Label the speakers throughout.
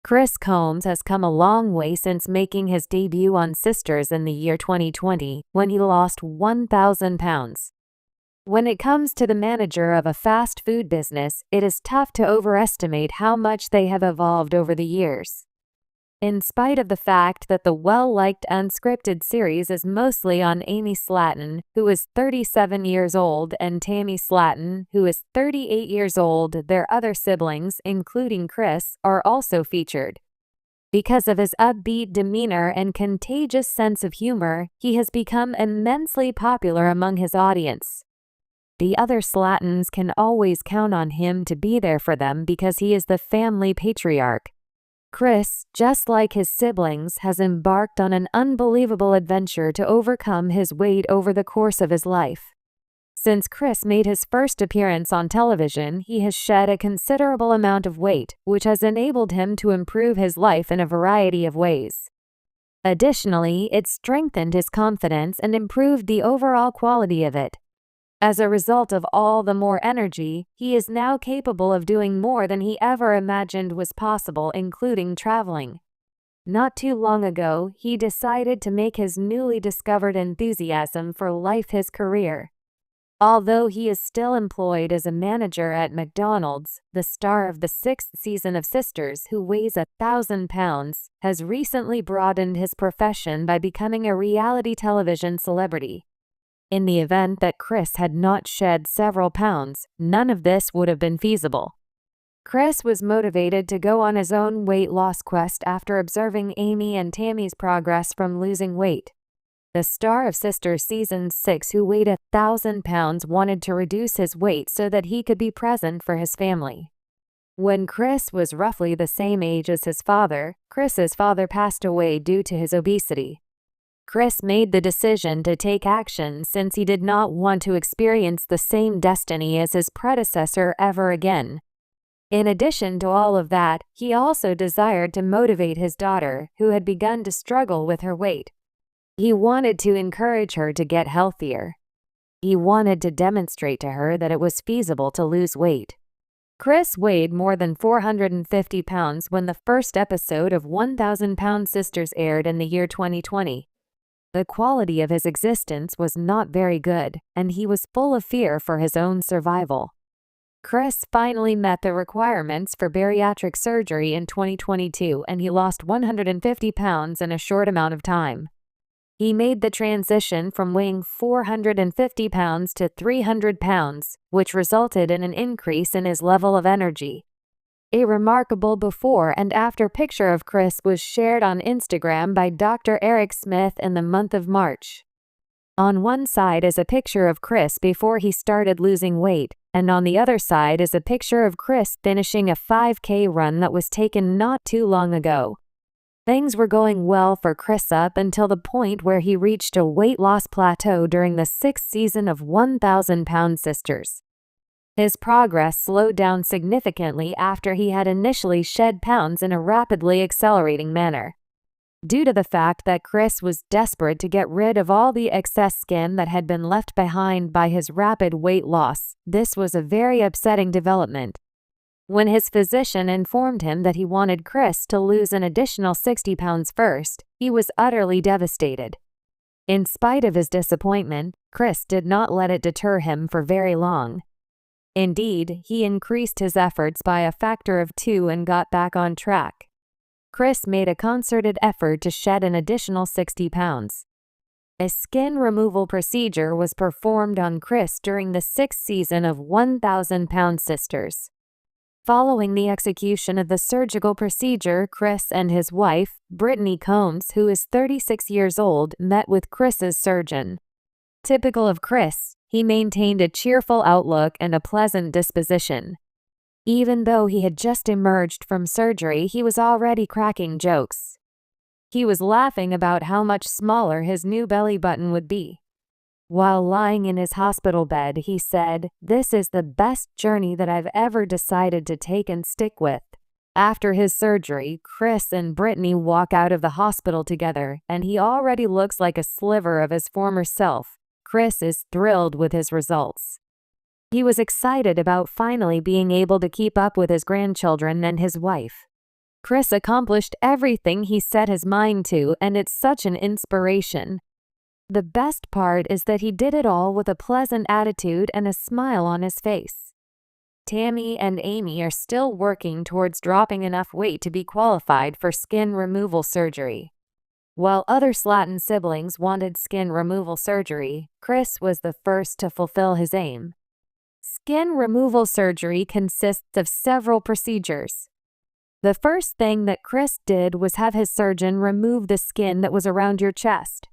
Speaker 1: Chris Combs has come a long way since making his debut on Sisters in the year 2020, when he lost 1,000 pounds. When it comes to the manager of a fast food business, it is tough to overestimate how much they have evolved over the years. In spite of the fact that the well-liked unscripted series is mostly on Amy Slatton, who is 37 years old, and Tammy Slatton, who is 38 years old, their other siblings, including Chris, are also featured. Because of his upbeat demeanor and contagious sense of humor, he has become immensely popular among his audience. The other Slattons can always count on him to be there for them because he is the family patriarch. Chris, just like his siblings, has embarked on an unbelievable adventure to overcome his weight over the course of his life. Since Chris made his first appearance on television, he has shed a considerable amount of weight, which has enabled him to improve his life in a variety of ways. Additionally, it strengthened his confidence and improved the overall quality of it. As a result of all the more energy, he is now capable of doing more than he ever imagined was possible, including traveling. Not too long ago, he decided to make his newly discovered enthusiasm for life his career. Although he is still employed as a manager at McDonald's, the star of the 6th season of Sisters, who weighs 1,000 pounds, has recently broadened his profession by becoming a reality television celebrity. In the event that Chris had not shed several pounds, none of this would have been feasible. Chris was motivated to go on his own weight loss quest after observing Amy and Tammy's progress from losing weight. The star of Sisters Season 6, who weighed 1,000 pounds, wanted to reduce his weight so that he could be present for his family. When Chris was roughly the same age as his father, Chris's father passed away due to his obesity. Chris made the decision to take action since he did not want to experience the same destiny as his predecessor ever again. In addition to all of that, he also desired to motivate his daughter, who had begun to struggle with her weight. He wanted to encourage her to get healthier. He wanted to demonstrate to her that it was feasible to lose weight. Chris weighed more than 450 pounds when the first episode of 1,000 Pound Sisters aired in the year 2020. The quality of his existence was not very good, and he was full of fear for his own survival. Chris finally met the requirements for bariatric surgery in 2022, and he lost 150 pounds in a short amount of time. He made the transition from weighing 450 pounds to 300 pounds, which resulted in an increase in his level of energy. A remarkable before and after picture of Chris was shared on Instagram by Dr. Eric Smith in the month of March. On one side is a picture of Chris before he started losing weight, and on the other side is a picture of Chris finishing a 5K run that was taken not too long ago. Things were going well for Chris up until the point where he reached a weight loss plateau during the 6th season of 1,000 Pound Sisters. His progress slowed down significantly after he had initially shed pounds in a rapidly accelerating manner. Due to the fact that Chris was desperate to get rid of all the excess skin that had been left behind by his rapid weight loss, this was a very upsetting development. When his physician informed him that he wanted Chris to lose an additional 60 pounds first, he was utterly devastated. In spite of his disappointment, Chris did not let it deter him for very long. Indeed, he increased his efforts by a factor of 2 and got back on track. Chris made a concerted effort to shed an additional 60 pounds. A skin removal procedure was performed on Chris during the 6th season of 1,000 Pound Sisters. Following the execution of the surgical procedure, Chris and his wife, Brittany Combs, who is 36 years old, met with Chris's surgeon. Typical of Chris, he maintained a cheerful outlook and a pleasant disposition. Even though he had just emerged from surgery, he was already cracking jokes. He was laughing about how much smaller his new belly button would be. While lying in his hospital bed, he said, "This is the best journey that I've ever decided to take and stick with." After his surgery, Chris and Brittany walk out of the hospital together, and he already looks like a sliver of his former self. Chris is thrilled with his results. He was excited about finally being able to keep up with his grandchildren and his wife. Chris accomplished everything he set his mind to, and it's such an inspiration. The best part is that he did it all with a pleasant attitude and a smile on his face. Tammy and Amy are still working towards dropping enough weight to be qualified for skin removal surgery. While other Slatton siblings wanted skin removal surgery, Chris was the first to fulfill his aim. Skin removal surgery consists of several procedures. The first thing that Chris did was have his surgeon remove the skin that was around your chest.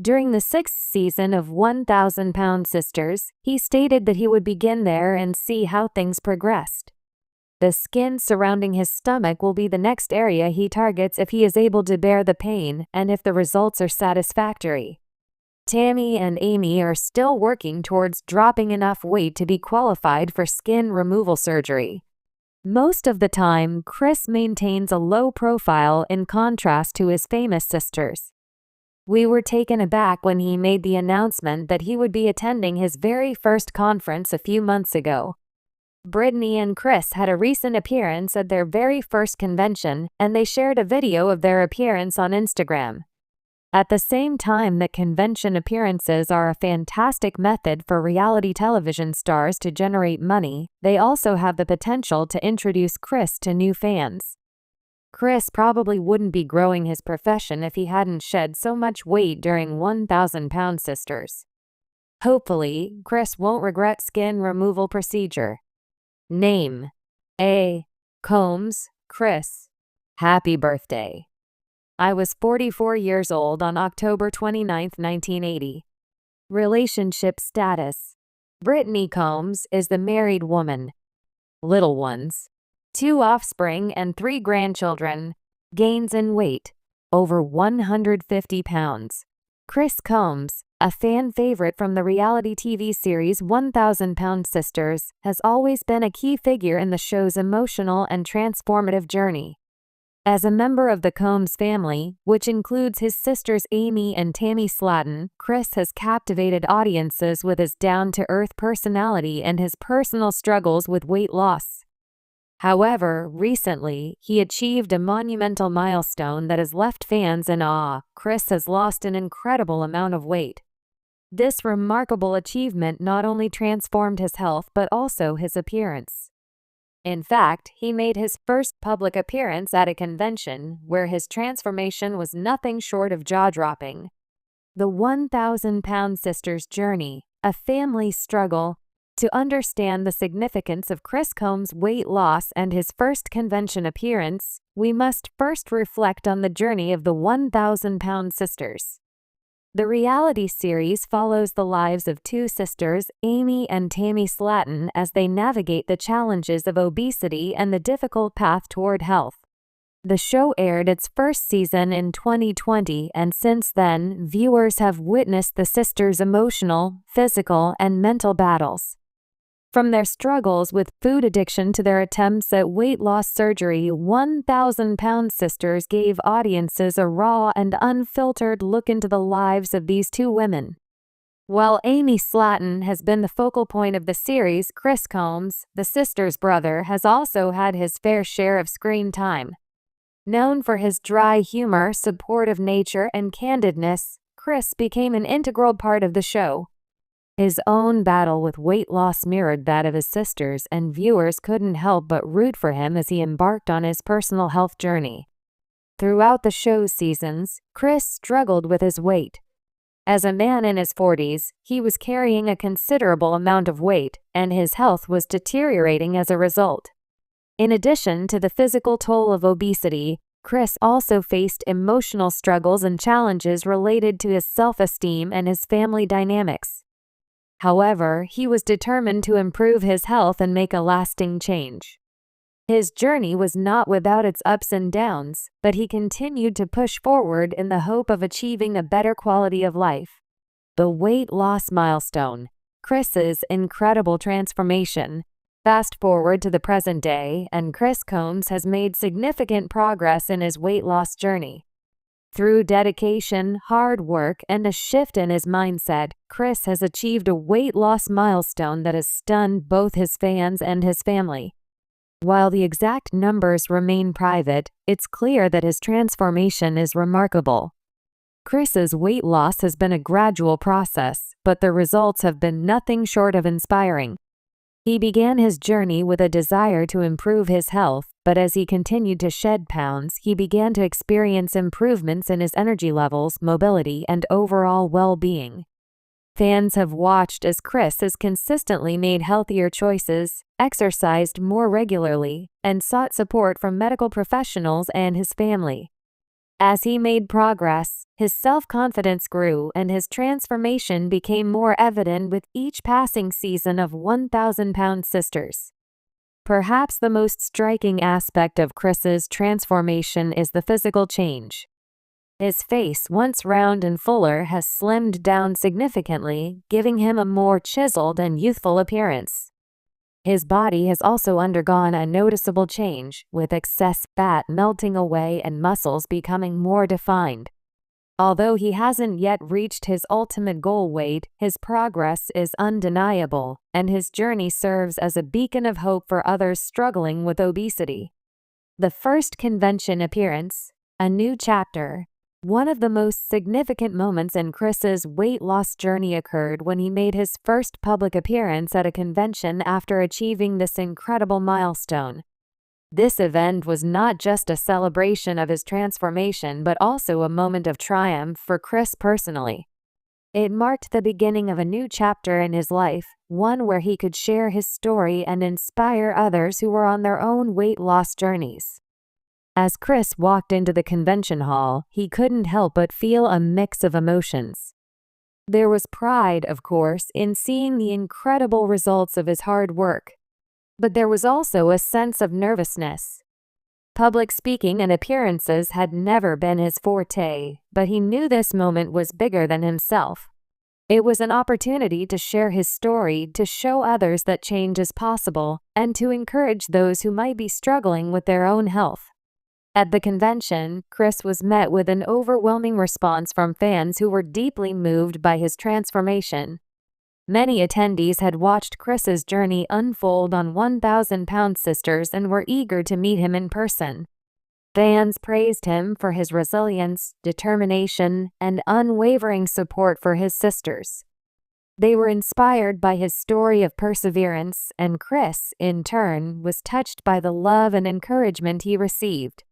Speaker 1: During the 6th season of 1,000 Pound Sisters, he stated that he would begin there and see how things progressed. The skin surrounding his stomach will be the next area he targets if he is able to bear the pain and if the results are satisfactory. Tammy and Amy are still working towards dropping enough weight to be qualified for skin removal surgery. Most of the time, Chris maintains a low profile in contrast to his famous sisters. We were taken aback when he made the announcement that he would be attending his very first conference a few months ago. Brittany and Chris had a recent appearance at their very first convention, and they shared a video of their appearance on Instagram. At the same time that convention appearances are a fantastic method for reality television stars to generate money, they also have the potential to introduce Chris to new fans. Chris probably wouldn't be growing his profession if he hadn't shed so much weight during 1,000 Pound Sisters. Hopefully, Chris won't regret skin removal procedure. Name: A. Combs, Chris. Happy birthday. I was 44 years old on October 29, 1980. Relationship status: Brittany Combs is the married woman. Little ones: 2 offspring and 3 grandchildren. Gains in weight: over 150 pounds. Chris Combs, a fan favorite from the reality TV series 1,000 Pound Sisters, has always been a key figure in the show's emotional and transformative journey. As a member of the Combs family, which includes his sisters Amy and Tammy Slatton, Chris has captivated audiences with his down-to-earth personality and his personal struggles with weight loss. However, recently, he achieved a monumental milestone that has left fans in awe. Chris has lost an incredible amount of weight. This remarkable achievement not only transformed his health but also his appearance. In fact, he made his first public appearance at a convention where his transformation was nothing short of jaw-dropping. The 1,000 Pound Sisters journey, a family struggle. To understand the significance of Chris Combs' weight loss and his first convention appearance, we must first reflect on the journey of the 1,000 Pound Sisters. The reality series follows the lives of 2 sisters, Amy and Tammy Slatton, as they navigate the challenges of obesity and the difficult path toward health. The show aired its first season in 2020, and since then, viewers have witnessed the sisters' emotional, physical, and mental battles. From their struggles with food addiction to their attempts at weight loss surgery, 1,000 Pound Sisters gave audiences a raw and unfiltered look into the lives of these 2 women. While Amy Slatton has been the focal point of the series, Chris Combs, the sisters' brother, has also had his fair share of screen time. Known for his dry humor, supportive nature, and candidness, Chris became an integral part of the show. His own battle with weight loss mirrored that of his sisters, and viewers couldn't help but root for him as he embarked on his personal health journey. Throughout the show's seasons, Chris struggled with his weight. As a man in his 40s, he was carrying a considerable amount of weight, and his health was deteriorating as a result. In addition to the physical toll of obesity, Chris also faced emotional struggles and challenges related to his self-esteem and his family dynamics. However, he was determined to improve his health and make a lasting change. His journey was not without its ups and downs, but he continued to push forward in the hope of achieving a better quality of life. The weight loss milestone: Chris's incredible transformation. Fast forward to the present day, and Chris Combs has made significant progress in his weight loss journey. Through dedication, hard work, and a shift in his mindset, Chris has achieved a weight loss milestone that has stunned both his fans and his family. While the exact numbers remain private, it's clear that his transformation is remarkable. Chris's weight loss has been a gradual process, but the results have been nothing short of inspiring. He began his journey with a desire to improve his health, but as he continued to shed pounds, he began to experience improvements in his energy levels, mobility, and overall well-being. Fans have watched as Chris has consistently made healthier choices, exercised more regularly, and sought support from medical professionals and his family. As he made progress, his self-confidence grew and his transformation became more evident with each passing season of 1,000-pound sisters. Perhaps the most striking aspect of Chris's transformation is the physical change. His face, once round and fuller, has slimmed down significantly, giving him a more chiseled and youthful appearance. His body has also undergone a noticeable change, with excess fat melting away and muscles becoming more defined. Although he hasn't yet reached his ultimate goal weight, his progress is undeniable, and his journey serves as a beacon of hope for others struggling with obesity. The first convention appearance, a new chapter. One of the most significant moments in Chris's weight loss journey occurred when he made his first public appearance at a convention after achieving this incredible milestone. This event was not just a celebration of his transformation but also a moment of triumph for Chris personally. It marked the beginning of a new chapter in his life, one where he could share his story and inspire others who were on their own weight loss journeys. As Chris walked into the convention hall, he couldn't help but feel a mix of emotions. There was pride, of course, in seeing the incredible results of his hard work. But there was also a sense of nervousness. Public speaking and appearances had never been his forte, but he knew this moment was bigger than himself. It was an opportunity to share his story, to show others that change is possible, and to encourage those who might be struggling with their own health. At the convention, Chris was met with an overwhelming response from fans who were deeply moved by his transformation. Many attendees had watched Chris's journey unfold on 1,000-pound sisters and were eager to meet him in person. Fans praised him for his resilience, determination, and unwavering support for his sisters. They were inspired by his story of perseverance, and Chris, in turn, was touched by the love and encouragement he received.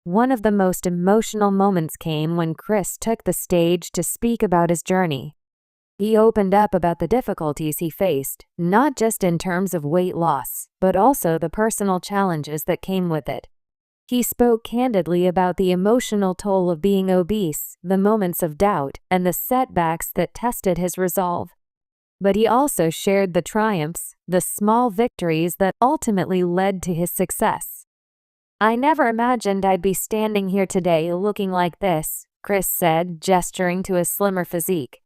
Speaker 1: One of the most emotional moments came when Chris took the stage to speak about his journey. He opened up about the difficulties he faced, not just in terms of weight loss, but also the personal challenges that came with it. He spoke candidly about the emotional toll of being obese, the moments of doubt, and the setbacks that tested his resolve. But he also shared the triumphs, the small victories that ultimately led to his success. "I never imagined I'd be standing here today looking like this," Chris said, gesturing to his slimmer physique.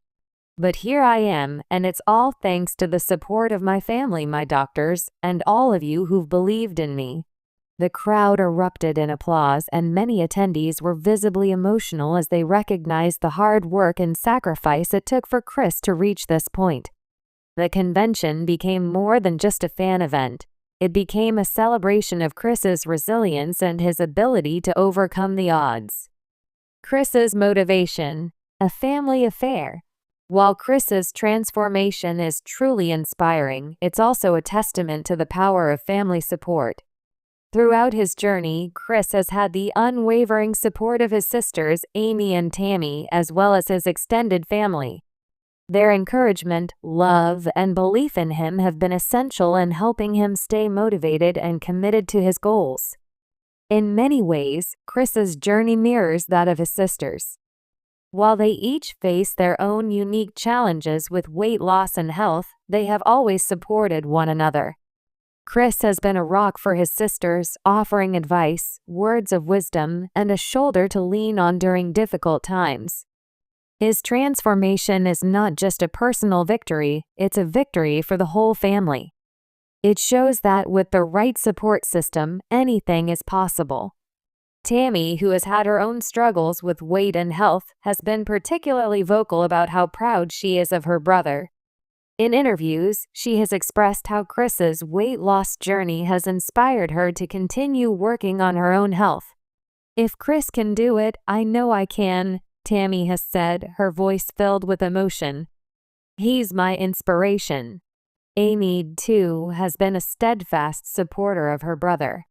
Speaker 1: "But here I am, and it's all thanks to the support of my family, my doctors, and all of you who've believed in me." The crowd erupted in applause, and many attendees were visibly emotional as they recognized the hard work and sacrifice it took for Chris to reach this point. The convention became more than just a fan event. It became a celebration of Chris's resilience and his ability to overcome the odds. Chris's motivation, a family affair. While Chris's transformation is truly inspiring, it's also a testament to the power of family support. Throughout his journey, Chris has had the unwavering support of his sisters, Amy and Tammy, as well as his extended family. Their encouragement, love, and belief in him have been essential in helping him stay motivated and committed to his goals. In many ways, Chris's journey mirrors that of his sisters. While they each face their own unique challenges with weight loss and health, they have always supported one another. Chris has been a rock for his sisters, offering advice, words of wisdom, and a shoulder to lean on during difficult times. His transformation is not just a personal victory, it's a victory for the whole family. It shows that with the right support system, anything is possible. Tammy, who has had her own struggles with weight and health, has been particularly vocal about how proud she is of her brother. In interviews, she has expressed how Chris's weight loss journey has inspired her to continue working on her own health. "If Chris can do it, I know I can," Tammy has said, her voice filled with emotion. "He's my inspiration." Amy, too, has been a steadfast supporter of her brother.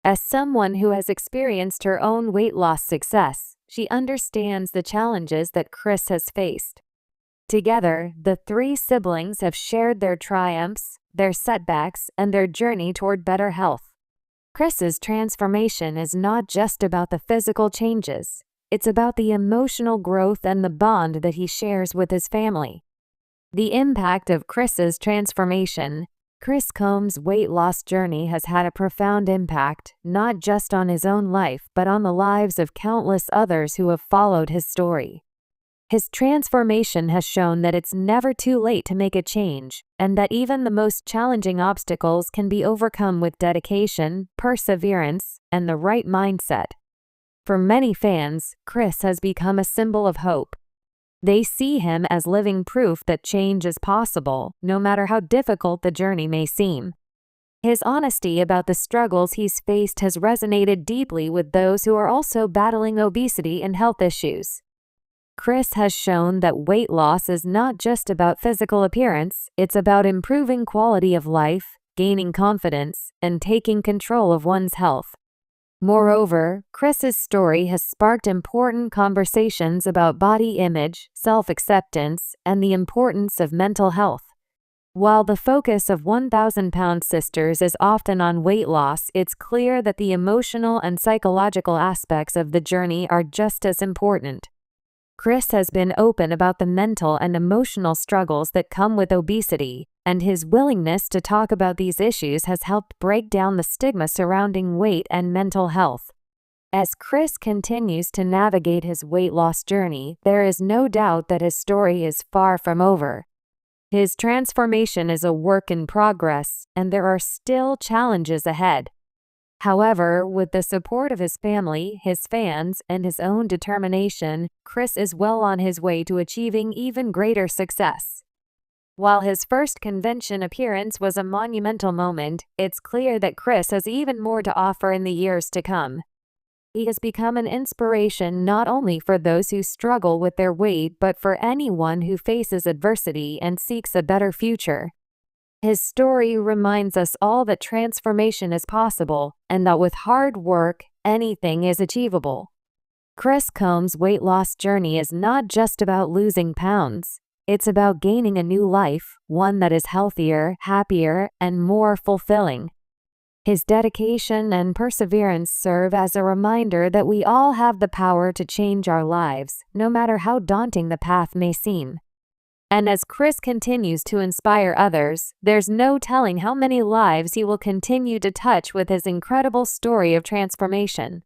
Speaker 1: As someone who has experienced her own weight loss success, she understands the challenges that Chris has faced. Together, the three siblings have shared their triumphs, their setbacks, and their journey toward better health. Chris's transformation is not just about the physical changes. It's about the emotional growth and the bond that he shares with his family. The impact of Chris's transformation. Chris Combs' weight loss journey has had a profound impact, not just on his own life but on the lives of countless others who have followed his story. His transformation has shown that it's never too late to make a change, and that even the most challenging obstacles can be overcome with dedication, perseverance, and the right mindset. For many fans, Chris has become a symbol of hope. They see him as living proof that change is possible, no matter how difficult the journey may seem. His honesty about the struggles he's faced has resonated deeply with those who are also battling obesity and health issues. Chris has shown that weight loss is not just about physical appearance, it's about improving quality of life, gaining confidence, and taking control of one's health. Moreover, Chris's story has sparked important conversations about body image, self-acceptance, and the importance of mental health. While the focus of 1,000-pound sisters is often on weight loss, it's clear that the emotional and psychological aspects of the journey are just as important. Chris has been open about the mental and emotional struggles that come with obesity, and his willingness to talk about these issues has helped break down the stigma surrounding weight and mental health. As Chris continues to navigate his weight loss journey, there is no doubt that his story is far from over. His transformation is a work in progress, and there are still challenges ahead. However, with the support of his family, his fans, and his own determination, Chris is well on his way to achieving even greater success. While his first convention appearance was a monumental moment, it's clear that Chris has even more to offer in the years to come. He has become an inspiration not only for those who struggle with their weight but for anyone who faces adversity and seeks a better future. His story reminds us all that transformation is possible, and that with hard work, anything is achievable. Chris Combs' weight loss journey is not just about losing pounds. It's about gaining a new life, one that is healthier, happier, and more fulfilling. His dedication and perseverance serve as a reminder that we all have the power to change our lives, no matter how daunting the path may seem. And as Chris continues to inspire others, there's no telling how many lives he will continue to touch with his incredible story of transformation.